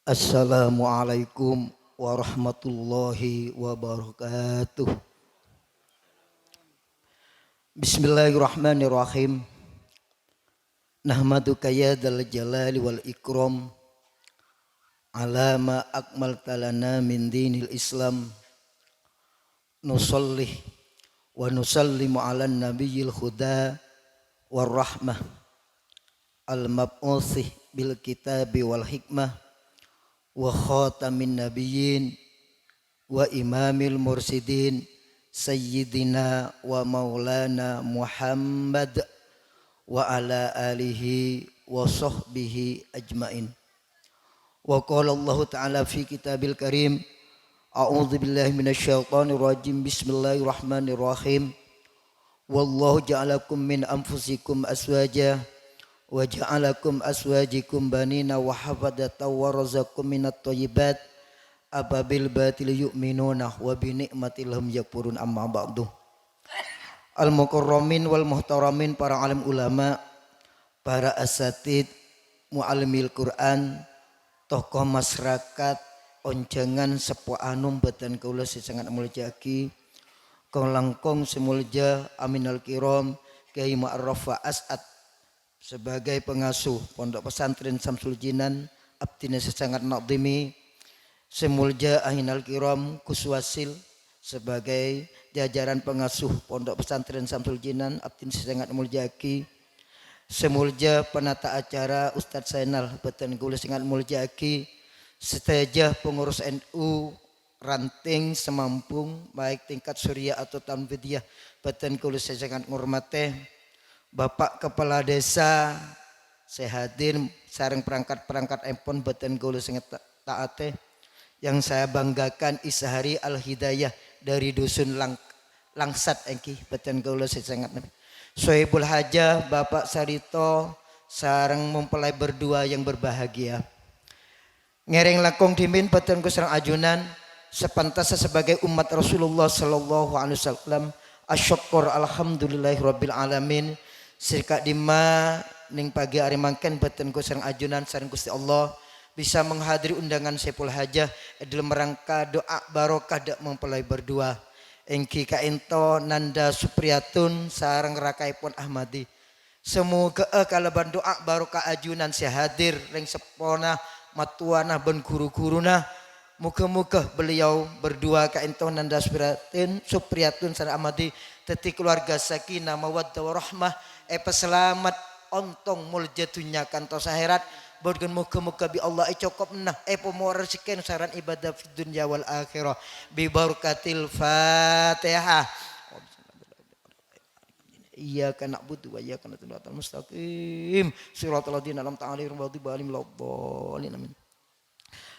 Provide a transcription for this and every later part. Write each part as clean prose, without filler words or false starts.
Assalamualaikum warahmatullahi wabarakatuh. Bismillahirrahmanirrahim. Nahmaduka ya dzal jalali wal ikram ala ma akmalta lana min dinil Islam. Nusallih wa nusallimu ala nabiyil huda war rahmah al mab'utsih bil kitabi wal hikmah wa khatamin nabiyyin wa imamil mursidin sayyidina wa maulana Muhammad wa ala alihi wa sahbihi ajmain. Wa qala Allah ta'ala fi kitabil karim, a'udzu billahi minasyaitonir rajim, bismillahirrahmanirrahim. Wallahu ja'alakum min anfusikum aswaja wa ja'alakum aswajikum banina wa hafadatan wa razaqakum minat thayyibat ababil batil yu'minuna wa bi ni'matilhum yakfurun amma ba'du. Al-mukarramin wal muhtaramin, para alim ulama, para asatid, muallimil Quran, tokoh masyarakat, onjangan sepuh anum batan kaula sangat muljaki, kong langkong semulja aminal kiram Kiai Ma'ruf As'ad sebagai pengasuh Pondok Pesantren Samsul Jinan, abdina sesangat nakdimi, semulja ahinal kiram Kuswasil sebagai jajaran pengasuh Pondok Pesantren Samsul Jinan, abdin sesangat muljaki, semulja penata acara Ustadz Zainal batan kula sangat muljaki, seteja pengurus NU ranting semampung baik tingkat surya atau tanfidiyah batan kula sangat ngurmate, Bapak Kepala Desa saya hadir sareng perangkat-perangkat empon batan kula sangat taate, yang saya banggakan Isahari Al-Hidayah dari dusun Langsat engki batan kula sangat Soebul Haja Bapak Sarito sareng mempelai berdua yang berbahagia. Ngereng lakong dimin batan ku sareng ajunan sepantasnya sebagai umat Rasulullah sallallahu alaihi wasallam asyukur alhamdulillahirabbil alamin. Sirka dima ning pagi hari mangken batan ku sareng ajunan sareng Gusti Allah bisa menghadiri undangan Saiful Hajah dalam rangka doa barokah dak mempelai berdua. Engki kaento Nanda Supriyatun sareng rakaipun Ahmadi. Semoga kalaban doa barokah ajunan saya hadir ring sepona matuana ben guru-guruna. Muga-muga beliau berdua kaento Nanda Supriyatun sareng Ahmadi teti keluarga sakinah mawaddah warahmah peselamat ontong mulja dunya kantos akhirat. Borgen muka-muka bi Allah cukup nah pemor sekian saran ibadah fid dunya wal akhirah bi barakatil Fatihah. Iyyaka na'budu wa iyyaka nasta'in mustaqim shiratal ladzina an'amta 'alaihim ghairil maghdubi 'alaihim. Amin.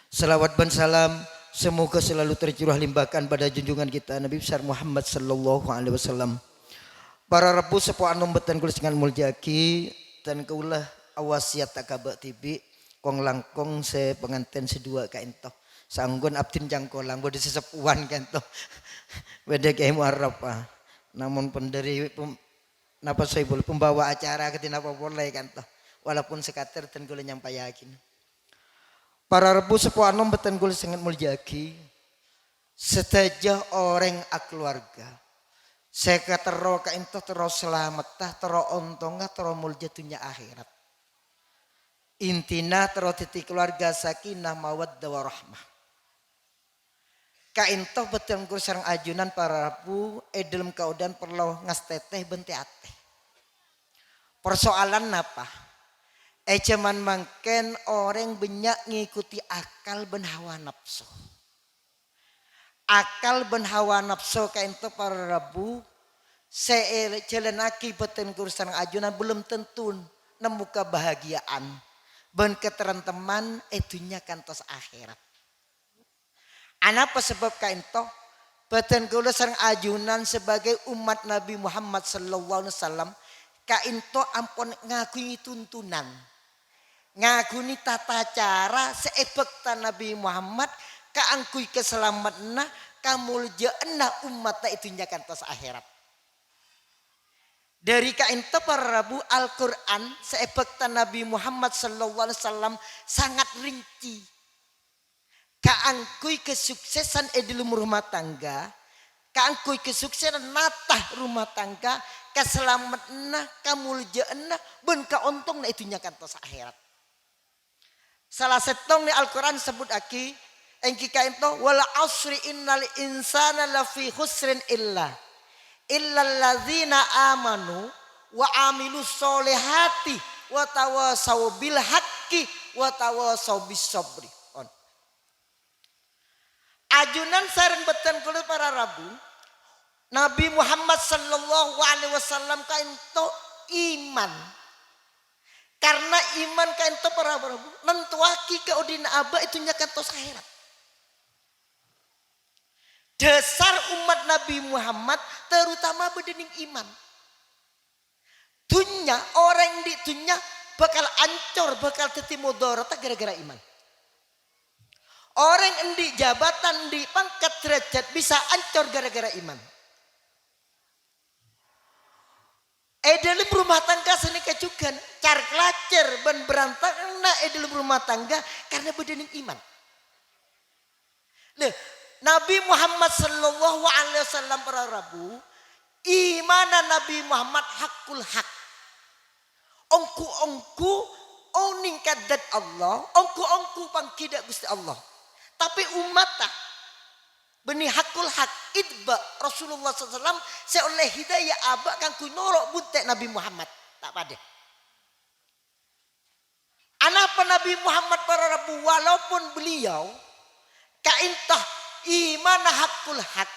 Salawat dan salam semoga selalu tercurah limpahkan pada junjungan kita Nabi besar Muhammad sallallahu alaihi wasallam. Para rebu sepuh anum betan kula dengan muljaki dan kaulah awasiat takabak tibi kong langkong se pengantin sedua kaento sanggun abdin jangkolang bodi sesepuan kaento beda Kiai Mu'arraf namun pendiri napa saya boleh pembawa acara ketina apa boleh kaento walaupun sekater dan kula nyampai yakin. Para rebu sepuh anom betan kula sangat muljaki setajah orang keluarga saya katero kaento terus selamat tah tero ontongah tero mulja dunya akhirat. Intina tero titik keluarga sakinah mawaddah warahmah. Kaintoh betul sareng ajunan para rabu dalam kaudan perlu ngasteteh bente ateh. Persoalan apa? Cuman mangken orang banyak ngikuti akal ben hawa nafsu. Akal ben hawa nafsu kaintoh para rabu saya jalanaki betul sareng ajunan belum tentu nemu kebahagiaan. Ben keteran teman dunya kantos akhirat. Anapa sebab kaintoh batan kula sareng ajunan sebagai umat Nabi Muhammad sallallahu alaihi wasallam kaintoh ampun ngakuni tuntunan. Ngakuni tata cara seebekta Nabi Muhammad kaangkui keselamatna kamuljaanna umatna dunya kantos akhirat. Dari kainto para rabu Al-Quran seebekta Nabi Muhammad sallallahu alaihi wasallam sangat rinci kaangkui kesuksesan di rumah tangga, kaangkui kesuksesan natah rumah tangga, keselamatan kamuljaanna ben kaontong na itunya kantos akhirat. Salah setong ni Al-Quran sebut aki engki kaento wala asri innal insana lafi khusrin illal ladzina amanu wa amilus solihati wa tawasaw bil haqqi wa tawasaw bis sabri. Ajunan sareng beten kulit para rabu Nabi Muhammad sallallahu alaihi wasallam kaento iman. Karena iman kaento para rabu nentuaki kaudina aba itu nyakantos akhirat. Dasar umat Nabi Muhammad terutama bedening iman. Dunya orang di dunya bakal ancur, bakal teti mudarat gara-gara iman. Orang endi jabatan di pangkat derajat bisa ancur gara-gara iman. Dalam rumah tangga seni kecukan car kelacer ben berantakan dalam rumah tangga karena bedening iman. Loh, Nabi Muhammad sallallahu alaihi wasallam para rabu imana Nabi Muhammad hakul hak. Ongku oningkat dat Allah, ongku pangkidak Gusti Allah. Tapi umatah benih hakul hak idba Rasulullah SAW seoleh hidayah abak kang kunorok buntek Nabi Muhammad tak pada. Anapa Nabi Muhammad para rabu walaupun beliau kaintah iman hakul hak,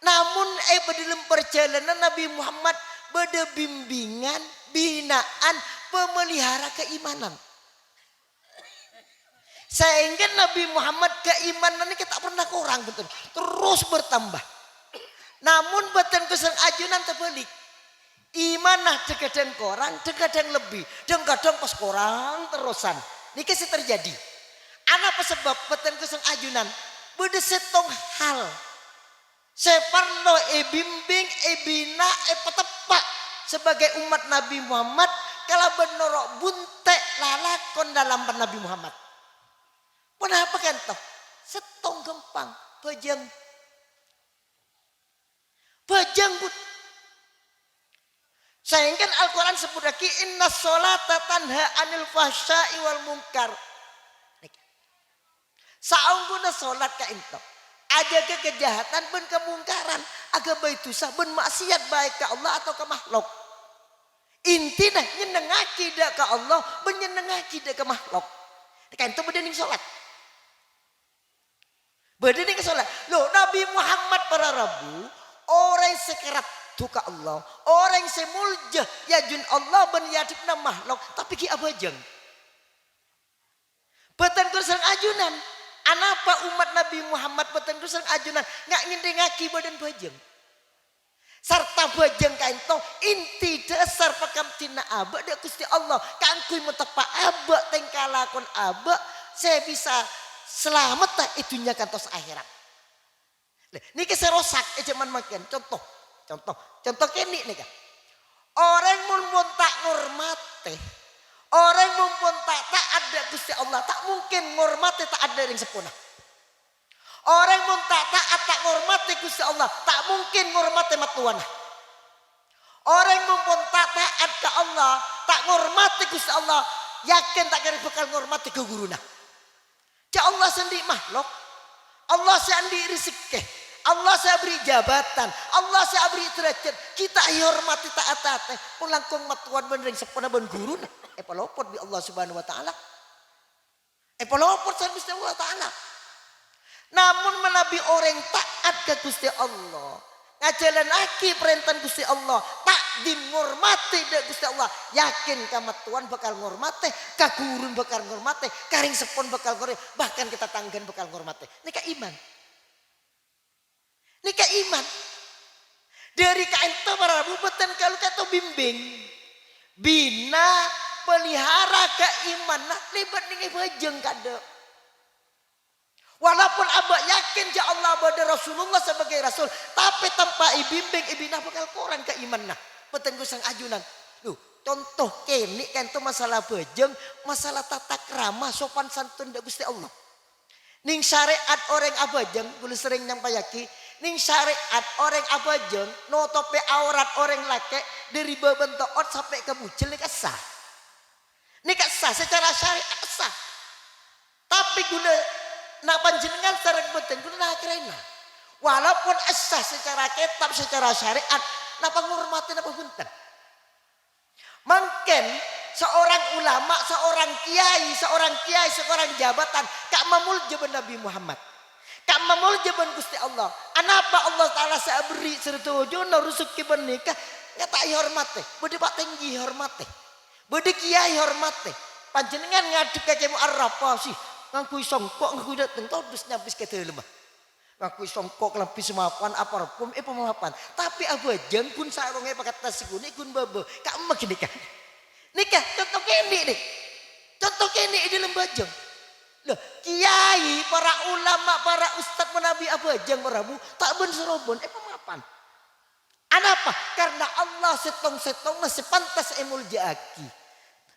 namun dalam perjalanan Nabi Muhammad beda bimbingan, binaan, pemelihara keimanan. Sehingga Nabi Muhammad keimanan ini kita pernah kurang betul, terus bertambah. Namun beten kesan ajunan terbalik. Imanah dekadang korang, dekadang lebih, dan kadang pas korang terusan. Ini kasih terjadi. Apa sebab beten kesan ajunan? Beda setong hal. Separno bimbing, bina, petepak sebagai umat Nabi Muhammad kalau benorok buntek lalakon dalam Nabi Muhammad. Kenapa kan toh? Setong gempang, bajang but. Sehingga Al-Quran sebut lagi inna sholata tanha anil fahsya'i wal munkar. Saungguna sholat ka into. Aja ke kejahatan ben kemungkaran, aga baik dosa ben maksiat baik ke Allah atau ke makhluk. Intinya nyenengaki dak ke Allah, ben nyenengaki dak ke makhluk. Kan itu bedening sholat. Bedening sholat. Loh Nabi Muhammad para rabu orang sekerat tuka Allah, orang semulja yajun Allah ben yadibna makhluk tapi ki abajeng. Beten kurang ajunan. Anapa umat Nabi Muhammad beten kurang ajunan ngak ngindengaki badan bajeng. Sarta bajeng kain to inti dasar pakam tina aba dak Gusti Allah kangkui mentepa aba tengkalakon aba saya bisa selamat tak itunya kantos akhirat. Niki serosak zaman makin contoh kene nih kan. Orang mun tak ngurmate, orang mun tak ada Gusti Allah, tak mungkin ngurmate tak ada yang sempurna. Orang mun tak ngurmate Gusti Allah, tak mungkin ngurmate matuana. Orang mun tak taat ke Allah, tak ngurmate Gusti Allah, yakin tak kira bakal ngurmate ke guruna. Ya Allah sendiri makhluk, Allah sendiri rezeki, Allah saya beri jabatan, Allah saya beri derajat. Kita hormati taat-taat, pun langkung matuan bener yang sempurna ben guru. Pelopot bi Allah Subhanahu Wa Taala. Pelopot sama Gusti Allah Taala. Namun menabi orang taat ke Gusti Allah, ngajalan aki perintah Gusti Allah, takdim ngormati dek Gusti Allah, yakin kamatuan bakal ngormati, kagurun bakal ngormati, karing sepon bakal ngormati, bahkan kita tanggan bakal ngormati. Nika iman. Nika iman. Dari kain para bupatan kalau kata bimbing, bina pelihara keimanan libat dengan bajeng kade. Walaupun abah yakin ya Allah pada Rasulullah sebagai Rasul, tapi tanpa bimbing ibinah bakal kurang keimanan. Petenggu sang ajunan. Contoh kene kan itu masalah bajeng, masalah tata krama, sopan santun dak Gusti Allah. Ning syariat orang abajeng kula sering nyampayaki, ning syariat orang abajeng nutupi aurat orang laki dari bebentoot sampai ke bujel nika sah. Nika sah secara syariat sah. Tapi guna nak panjenengan sareng boten guna nah akhirnya. Walaupun sah secara kitab secara syariat napa ngurmati napa bunten. Mungkin seorang ulama, seorang kiai, seorang jabatan kak mamuljaban Nabi Muhammad. Kak mamuljaban Gusti Allah. Anapa Allah Ta'ala saya beri sertojo na rezeki menikah ngata hormate. Bede pak tinggi hormate. Bede kiai hormate. Panjenengan ngadep kake muarrapa sih. Ngakui songkok ngakui dateng terus nyapis ke dalam. Ngakui songkok lebih semapan apa pun pemapan. Tapi abajeng pun sarungnya pakai tas kuning kun babo. Kak emak nikah. Nikah contoh kene nih. Contoh kene di lembajeng. Loh, kiai, para ulama, para ustadz menabi abajeng merabu tak ben serobon pemapan. Anapa? Karena Allah setong-setong sepantas emul jaki.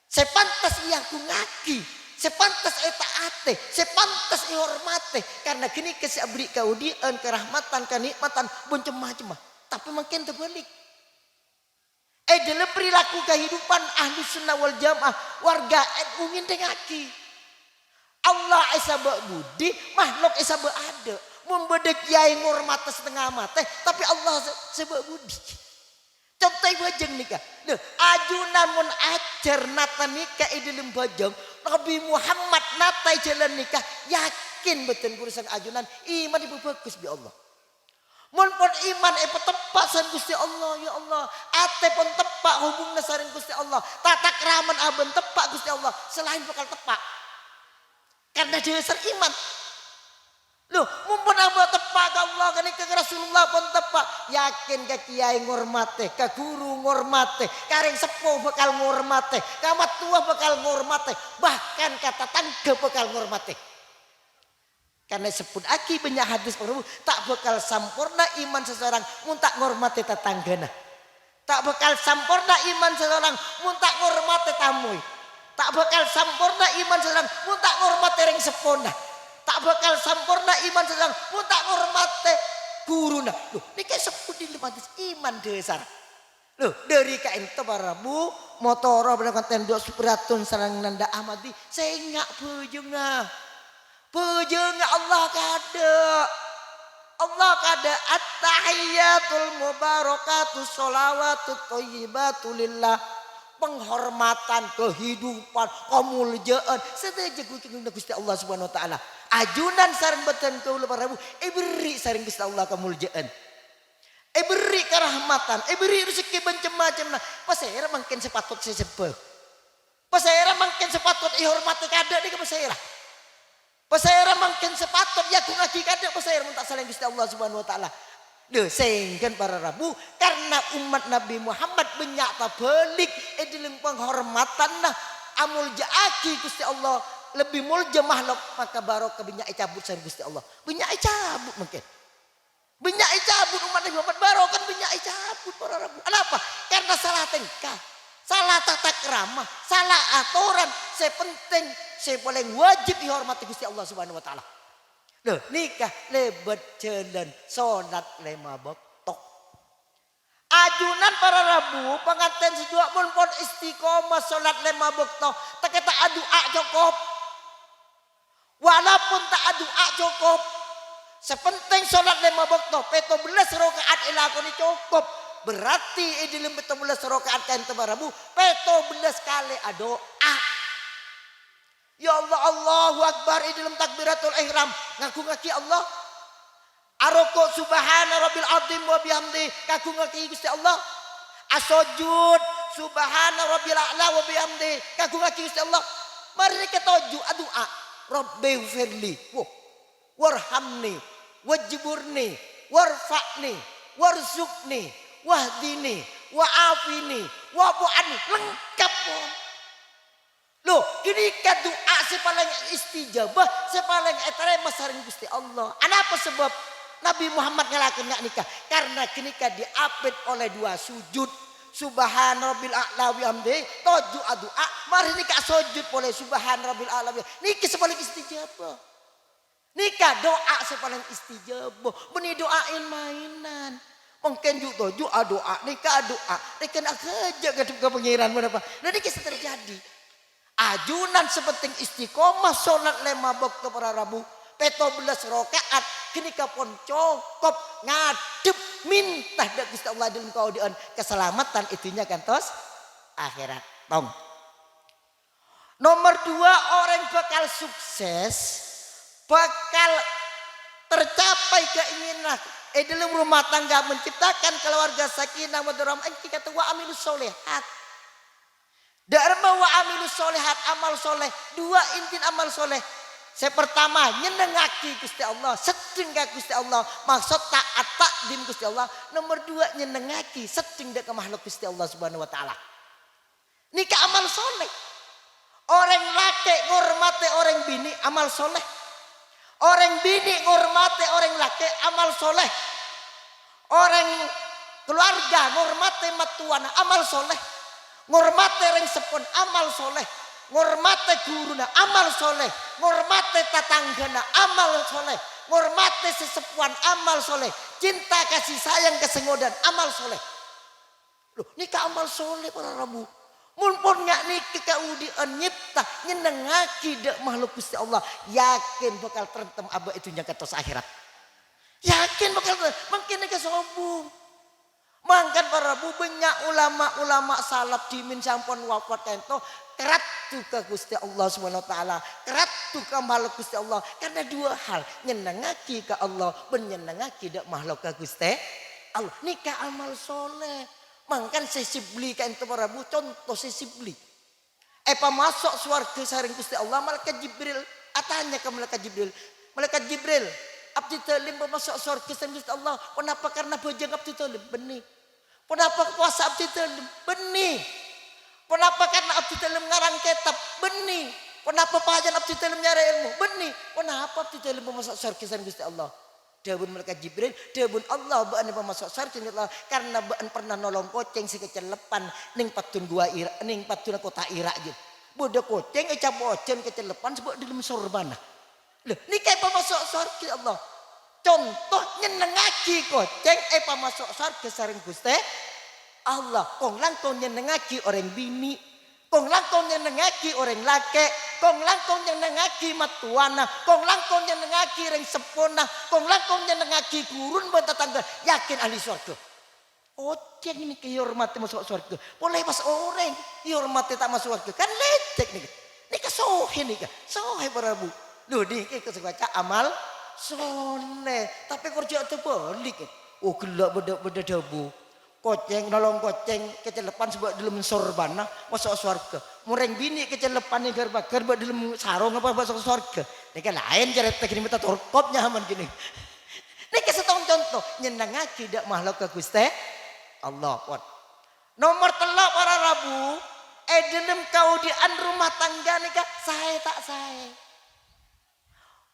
Sepantas ia ngaki. Sepantas taate, sepantas hormate karena kini kasih abri kaudian kerahmatan kenikmatan boncemah-cemah. Tapi makin terbalik. Dalam perilaku kehidupan ahli sunnah wal jamaah warga NU ngindengaki. Allah esa budi, makhluk esa ada. Membedek kiai ngurmata setengah mate, tapi Allah sebab budi. Contoh bajeng nikah. Ajunan mun ajar nata nikah dalam bajeng. Nabi Muhammad natai jalan nikah. Yakin betul urusan ajunan. Iman ibu bagus bi Allah. Mun pun iman tepak san Gusti Allah. Ya Allah. Ate pun tepak hubungna sareng Gusti Allah. Tata keraman aben tepak Gusti Allah. Selain bakal tepak. Karena dasar iman. Loh, mumpun abah tepak ke Allah kan ke Rasulullah pun tepak. Yakin ke kiai ngormate, ke guru ngormate, kareng sepuh bakal ngormate, kamat tua bakal ngormate, bahkan kata tangga bakal ngormate. Karena sebut aki banyak hadis Prabu tak bakal sampurna iman seseorang mun tak ngormate tetanggana. Tak bakal sampurna iman seseorang mun tak ngormate tamu. Tak bakal sampurna iman seseorang mun tak ngormate ring sepona. Tak bakal sampurna iman seseorang mun tak ngormate guruna. Loh, ini kayak sebut di hadis iman dasar. Loh, dari kain Prabu motor berangkat tendok superatun sareng nanda amadi saya ngak bujungna. Pujinya Allah kada. Allah kada at-tahiyatul mubarakatuh sholawatut thayyibatu lillah. Penghormatan, kehidupan, kemuliaan sedaja Gusti Allah Subhanahu wa taala. Ajunan sareng beten kaula parabu beri sareng Gusti Allah kemuliaan. Beri kerahmatan, beri rezeki macam-macam. Pasera mungkin sepatut sesebeh. Pasera mungkin sepatut ihormati kada di pasera. Pasera makin sepatut ya ku ngaki kada pasera minta saling Gusti Allah Subhanahu wa taala. Lho sehingga para rabu karena umat Nabi Muhammad banyak tabalik dalam penghormatan nah amul jaaki Gusti Allah lebih mulja makhluk maka barokah banyak cabut saling Gusti Allah. Banyak cabut mungkin. Banyak cabut umat Nabi Muhammad barokah banyak cabut para rabu. Kenapa? Karena salah tingkah. Salah tata krama, salah aturan, saya penting, saya paling wajib dihormati Gusti Allah Subhanahu wa taala. Loh, nikah lebat jalan salat 5 waktu. Ajunan para rabu pengantin sedua pun istiqomah salat 5 waktu. Tak kata doa cukup. Walaupun tak doa cukup. Sepenting salat 5 waktu, 17 rakaat ilakoni cukup. Berarti dalam 17 rakaat kain tebarabu 17 kali doa. Ya Allah Allahu Akbar dalam takbiratul ihram ngaku ngaki Allah. Aroko subhana rabbil azim wa bihamdi ngaku ngaki Gusti Allah. Asujud subhana rabbil a'la wa bihamdi ngaku ngaki Gusti Allah. Mari kita doa Rabbi firli warhamni wajburni warfa'ni warzuqni wahdini wa'afini wa'fu'ani lengkap pun. Loh ini kan doa sepaling istijabah sepaling eterema saring Gusti Allah. Kenapa sebab Nabi Muhammad ngelakuin nikah? Karena nikah diapit oleh 2 sujud. Subhana rabbil a'la wa bihamdi doa mari nikah sujud oleh subhana rabbil a'la. Niki sepaling istijabah. Nikah doa sepaling istijabah. Beni doain mainan. Mungkin juga doa nikah doa. Nikah aja ke pengiran berapa. Nah ini kisah terjadi. Ajunan sepenting istiqomah sholat 5 waktu para Rabu. 17 rakaat kini kapon cokop ngadep minta dak Gusti Allah dalam kaudian keselamatan itunya kan tos akhirat. Tong. Nomor 2 orang bakal sukses, bakal tercapai keinginan dalam rumah tangga menciptakan keluarga sakinah mawaddah warahmah kata wa amilus solihat. Dharma wa amilus solihat amal soleh. 2 intin amal soleh. Saya pertama nyenengaki Gusti Allah, sedeng ka Gusti Allah, maksud taat takdim Gusti Allah. Nomor 2 nyenengaki sedeng ka makhluk Gusti Allah Subhanahu wa taala. Nikah amal soleh. Orang laki ngormati orang bini amal soleh. Orang bini ngormati orang laki amal soleh. Orang keluarga ngormati matuana amal soleh. Ngormati orang sepon amal soleh. Ngormati guruna amal soleh. Ngormati tatanggana amal soleh. Ngormati sesepuan amal soleh. Cinta kasih sayang kesengodan amal soleh. Loh, nikah amal soleh para Rabu. Mumpun nggak nikah kaudian nyipta nyenengaki dak makhluk Gusti Allah, yakin bakal terentem abah itu nya katos akhirat. Yakin bakal mungkin nikah sombong. Mangkan para Rabu banyak ulama-ulama salaf dimin sampun wafat ento kerat ka Gusti Allah Subhanahu wa taala, kerat ka makhluk Gusti Allah karena 2 hal, nyenengaki ka Allah, menyenengaki dak makhluk ka Gusti Allah. Nikah amal soleh. Mangkan sesibli ka ento para Rabu contoh sesibli. Masuk swarga saring Gusti Allah malaikat Jibril atanya ke malaikat Jibril. Malaikat Jibril, abdi talim masuk swarga saring Gusti Allah. Kenapa? Karena bojang abdi talim benih. Kenapa puasa abdi talim benih. Kenapa? Karena abdi talim ngarang kitab benih. Kenapa pahajan abdi talim nyari ilmu benih. Kenapa abdi talim masuk swarga saring Gusti Allah? Dawun malaikat Jibril, dawun Allah baan masuk surga karena baan pernah nolong koceng si kecelepan ning patun gua ira ning patun kota ira gitu. Budak koceng ecap bocen kecelepan sebab di dalam sorbana. Loh, ini kayak masuk surga Allah. Contoh nyenengaki koceng masuk surga saring Gusti Allah. Kong langkong nyenengaki orang bini, kong langkong nyenengaki orang laki, kong langkong nyenengaki matuana, kong langkong nyenengaki ring sepona, kong langkong nyenengaki gurun buat tetangga, yakin ahli surga. Ocek ini kehormati masuk surga. Boleh pas orang dihormati tak masuk surga. Kan lecek nih. Ini kesohe nih kan. Sohe para Bu. Loh nih baca amal soleh. Tapi kerja itu balik. Oh gelap beda dabu. Koceng nolong koceng kecelepan sebab dalam sorbana masuk surga. Mureng bini kecelepan nih gerba dalam sarung apa masuk surga. Ini kan lain cerita gini minta torkopnya aman gini. Ini kesetong contoh nyenengaki dak makhluk ke Gusti Allah. Nomor 3 para Rabu dalam kaudian rumah tangga nih saya tak saya.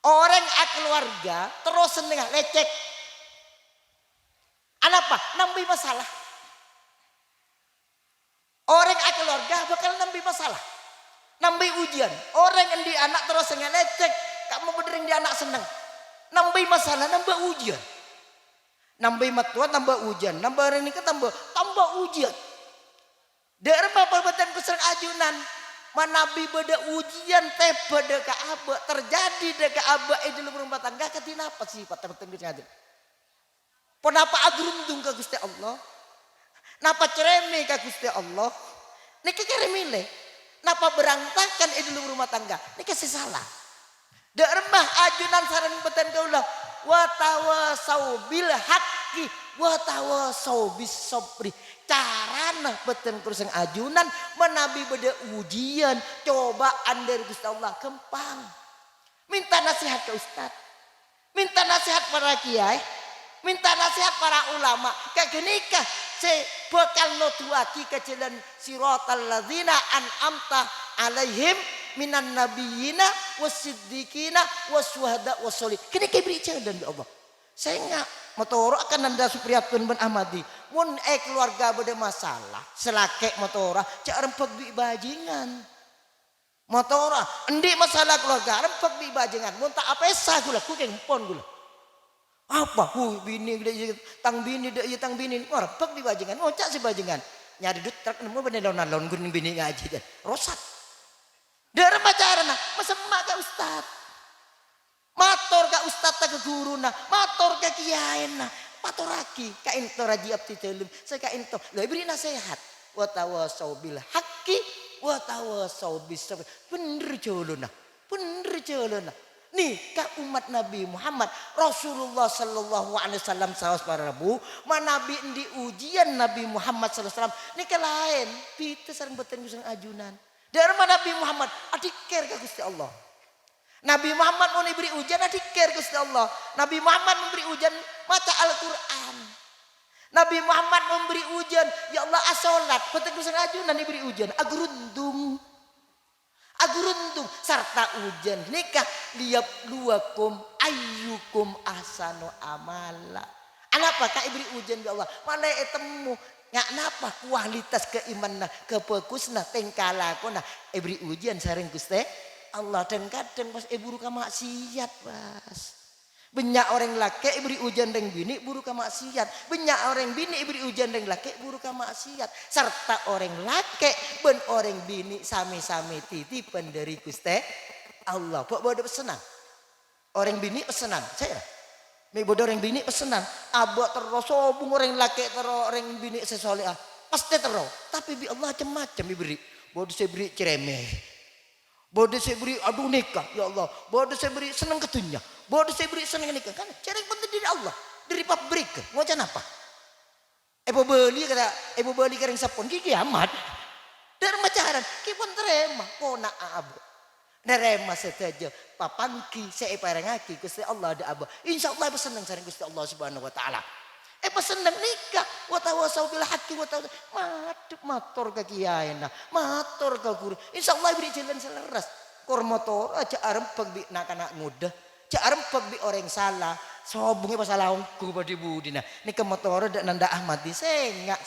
Orang keluarga terus seneng lecek. Apa? Nambi masalah. Orang keluarga bakal nambi masalah. Nambi ujian. Orang yang di anak terus ngelecek. Kamu benerin di anak seneng. Nambi masalah, nambah ujian. Nambi matuan, tambah ujian. Nambah orang ini tambah ujian. Dari bapak batan kusang ajunan. Manabi beda ujian teh beda ke abah. Terjadi deka abah dalam rumah tangga. Ketina apa sih Pak teman-teman? Kenapa agrundung ke Gusti Allah? Napa cereme ke Gusti Allah? Niki keremile. Napa berantakan dalam rumah tangga? Niki salah. Dak remah ajunan saran beten kaula wa tawasau bil haqqi wa tawasau bis sabri. Carana beten kurang ajunan menabi beda ujian, cobaan dari Gusti Allah kempang. Minta nasihat ke ustaz. Minta nasihat para kiai. Minta nasihat para ulama. Kayak gini kah? Bakal nutuaki ke jalan siratal ladzina an'amta alaihim minan nabiyina wasiddiqina wassyuhada wassolihin. Kini kayak beri jalan dari Allah. Saya enggak motor akan nanda Supriyatun bin Ahmadi. Mun keluarga beda masalah. Selake motora cak rempeg bi bajingan. Motor endi masalah keluarga rempek di bajengan mun tak apa esa gula ku kempon gula apa bini gede tang bini de tang bini rempek di bajengan ngocak si bajengan nyari duit truk nemu bener lon gunung bini ngaji dan rosat dari pacaran masa mak ka ustad mator ka ustad ta ke guru na mator ka kiai na patoraki ka ento raji abdi telum saya ka ento lha beri nasihat wa tawasau bil haqqi wa tawasau bis sabr bener jolona nih ka umat Nabi Muhammad Rasulullah sallallahu alaihi wasallam saos para rabu manabi di ujian Nabi Muhammad sallallahu alaihi wasallam nih ke lain pitu sareng beten kusang ajunan dari Nabi Muhammad adiker ka Gusti Allah Nabi Muhammad mau diberi ujian adiker Gusti Allah Nabi Muhammad memberi ujian maca Al-Qur'an Nabi Muhammad memberi ujian ya Allah asolat beten kusang ajunan diberi ujian agurundung serta ujian nikah liap luakum ayyukum ahsanu amala. Anapa ka ibri ujian ya Allah? Malah etemu ngak napa kualitas keimanan kepegusna tengkalakona ibri ujian sareng Gusti Allah dan kadang pas buru ka maksiat pas. Banyak orang laki beri ujian dengan bini buru ka maksiat. Banyak orang bini beri ujian dengan laki buru ka maksiat. Serta orang laki ben orang bini sami-sami titipan dari Gusti Allah. Pok bodo pesenan. Orang bini pesenan. Saya. Me bodo orang bini pesenan. Abok terus sobung orang laki terus orang bini sesoleh. Pasti terus. Tapi bi Allah macam-macam diberi. Bodo saya beri ceremeh. Bodo saya beri aduh nikah ya Allah. Bodo saya beri senang ketunya. Bodo saya beri senang nikah kan cereng penting dari Allah. Dari pabrik. Ngocan apa? Ibu beli kering sapon gigi amat. Dari macaran kipun terema kona abu. Nerema saja papangki saya parengaki Gusti Allah ada abu. Insyaallah senang sareng Gusti Allah Subhanahu wa taala. Senang nikah wa tawasau bil haqqi wa tawasau matur ka kiai na matur ka guru insyaallah beri jalan seleras kor motor aja arem peg nak anak muda aja arem peg orang salah sobunge pasalah ku padi budina nika motor dak nanda Ahmad di sengak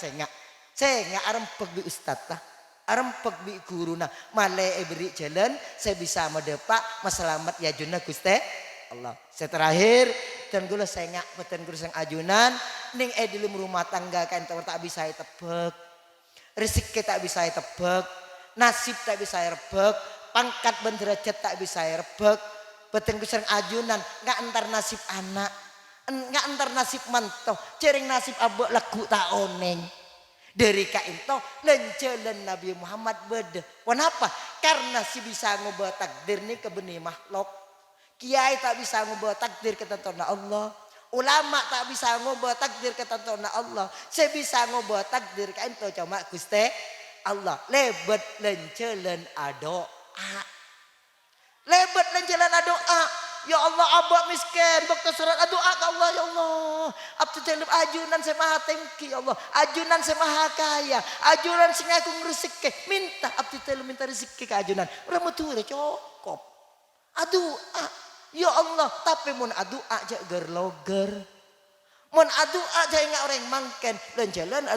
arem peg ustaz tah arem peg guru na male beri jalan saya bisa medepak masalamat ya junna Gusti Allah. Saya terakhir dan gula sengak beten guru sang ajunan ning di rumah tangga kan tak bisa tebek rezeki tak bisa tebek nasib tak bisa rebek pangkat benderajat tak bisa rebek beten guru sang ajunan nggak antar nasib anak nggak antar nasib mantoh cering nasib abok lagu tak oneng dari kainto lencelan Nabi Muhammad beda kenapa karena si bisa ngubah takdir nih ke benih makhluk kiai tak bisa ngubah takdir ketentuan Allah. Ulama tak bisa ngubah takdir ketentuan Allah. Saya bisa ngubah takdir kain to cuma Gusti Allah. Lebet lencelan adoa. Lebet lencelan adoa. Ya Allah abak miskin bakal surat doa ke Allah ya Allah. Abtu telum ajunan saya maha tengki ya Allah. Ajunan saya maha kaya. Ajunan sing aku ngresiki. Minta abtu telum minta rezeki ke ajunan. Ora metu cukup. Aduh ya Allah, tapi mun adu aja gerloger. Mun adu aja ingat orang mangken, lanjalan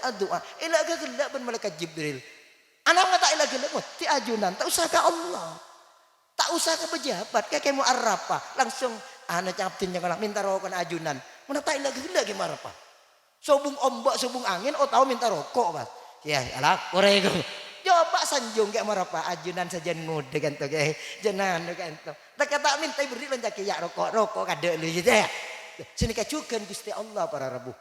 adu ila gelak ben malaikat Jibril. Anak ngata ila gelak ti ajunan, tak usah ke Allah. Tak usah ke pejabat, kayak mau arapa, langsung anak captain yang minta rokok ajunan. Mun tak ila gelak gimana apa? Sobung ombak, sobung angin, oh tahu minta rokok, Mas. Ya, alah, korego. Coba sanjung kayak marapa ajunan saja ngode kan tuh kayak jenan kan tuh. Tak kata minta beri lanjaki ya rokok kada lu gitu ya. Sini kacukan Gusti Allah para rabu.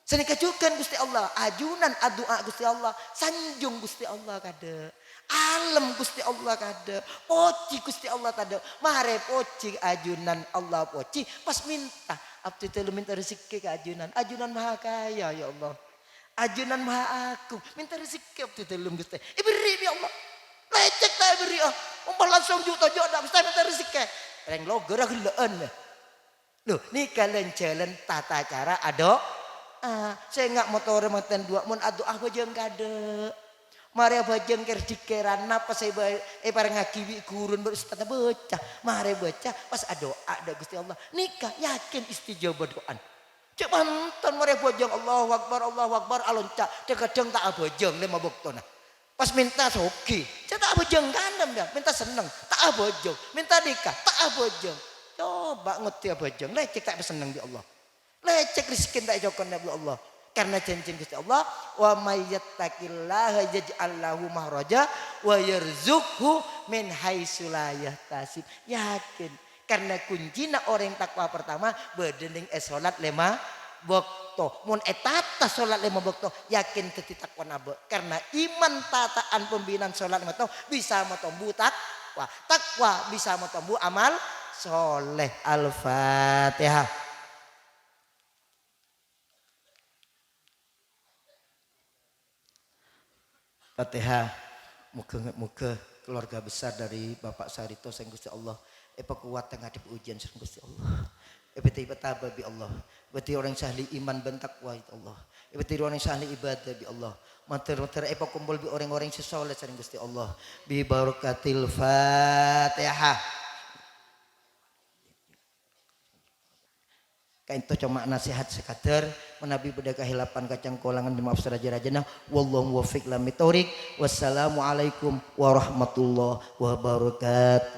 Sini kacukan Gusti Allah ajunan adua Gusti Allah sanjung Gusti Allah kada. Alam Gusti Allah kada. Poci Gusti Allah kada. Mare poci ajunan Allah poci pas minta. Abdi telu minta rezeki ke ajunan. Ajunan maha kaya ya Allah. Ajunan maha aku minta rezeki abdi telum Gusti. Beri ya Allah. Lecek tak beri ah. Umpah langsung juta jodoh Gusti minta rezeki. Reng loger geleen. Loh, ini kalian jalan tata cara ado. Saya enggak motor meten dua mun adu bajeng kade. Mari bajeng ker dikeran napa saya pareng ngakiwi gurun berustad baca. Mari baca pas ado ada Gusti Allah. Nikah yakin istijabah doan. Cek mantan mereka bojong Allahu Akbar alonca. Cek kadang tak bojong lima boktona. Pas minta sogi, saya tak bojong kanem dah, minta seneng, tak bojong, minta nikah, tak bojong. Coba ngerti bojong, lecek tak seneng di Allah. Lecek rizkin tak jokon ya Allah. Karena janji Gusti Allah, wa may yattaqillaha yaj'al lahu mahraja wa yarzuqhu min haitsu la yahtasib. Yakin. Karena kuncinya orang takwa pertama bedening salat 5 waktu. Mun etata salat 5 waktu yakin teti takwa nabe. Karena iman tataan pembinaan salat 5 waktu bisa matombu takwa. Takwa bisa matombu amal soleh. Al-Fatihah. Fatihah. Muga-muga keluarga besar dari Bapak Sarito sang Gusti Allah kuat ngadep ujian sang Gusti Allah. Beti betaba bi Allah. Beti orang sahli iman bentakwa ya Allah. Beti orang sahli ibadah bi Allah. Mater-mater kumpul bi orang-orang sesoleh sang Gusti Allah. Bi barakatil Fatihah. Kain to cuma nasihat sekadar menabi beda kehilapan kacang kolangan di maaf raja-rajana wallahu muwaffiq lam mitorik. Wassalamualaikum warahmatullahi wabarakatuh.